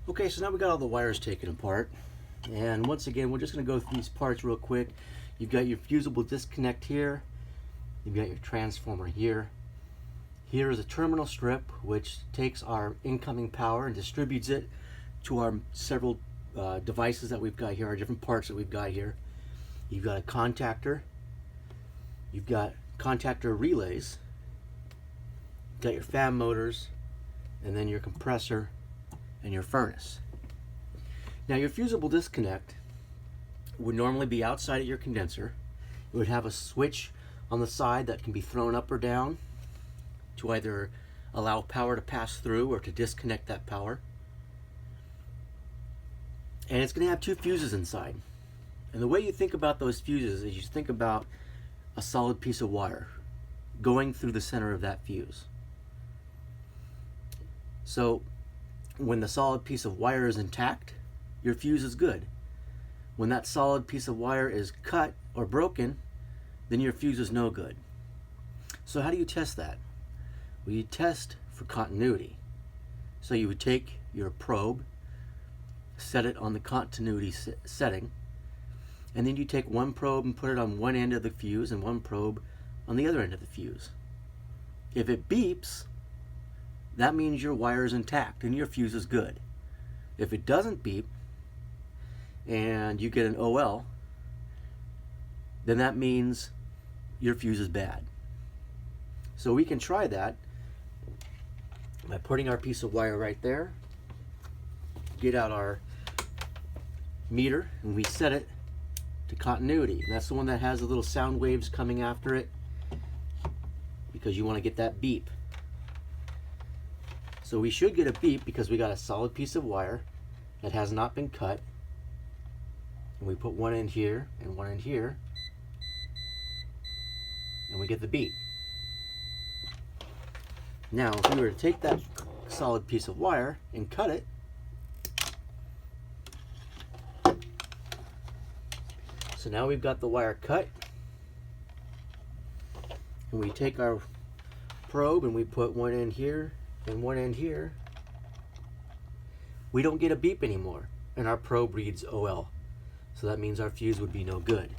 Okay, so now we got all the wires taken apart, and once again we're just going to go through these parts real quick. You've got your fusible disconnect here, you've got your transformer here. Here is a terminal strip which takes our incoming power and distributes it to our several devices that we've got here, our different parts that we've got here. You've got a contactor, you've got contactor relays, you've got your fan motors, and then your compressor and your furnace. Now your fusible disconnect would normally be outside of your condenser. It would have a switch on the side that can be thrown up or down to either allow power to pass through or to disconnect that power. And it's going to have two fuses inside. And the way you think about those fuses is you think about a solid piece of wire going through the center of that fuse. So when the solid piece of wire is intact, your fuse is good. When that solid piece of wire is cut or broken, then your fuse is no good. So how do you test that? Well, you test for continuity. So you would take your probe, set it on the continuity setting, and then you take one probe and put it on one end of the fuse and one probe on the other end of the fuse. If it beeps, that means your wire is intact and your fuse is good. If it doesn't beep and you get an OL, then that means your fuse is bad. So we can try that by putting our piece of wire right there, get out our meter, and we set it to continuity. And that's the one that has the little sound waves coming after it, because you want to get that beep. So we should get a beep because we got a solid piece of wire that has not been cut. And we put one in here and one in here, and we get the beep. Now, if we were to take that solid piece of wire and cut it, so now we've got the wire cut, and we take our probe and we put one in here and one in here, we don't get a beep anymore, and our probe reads OL. So that means our fuse would be no good.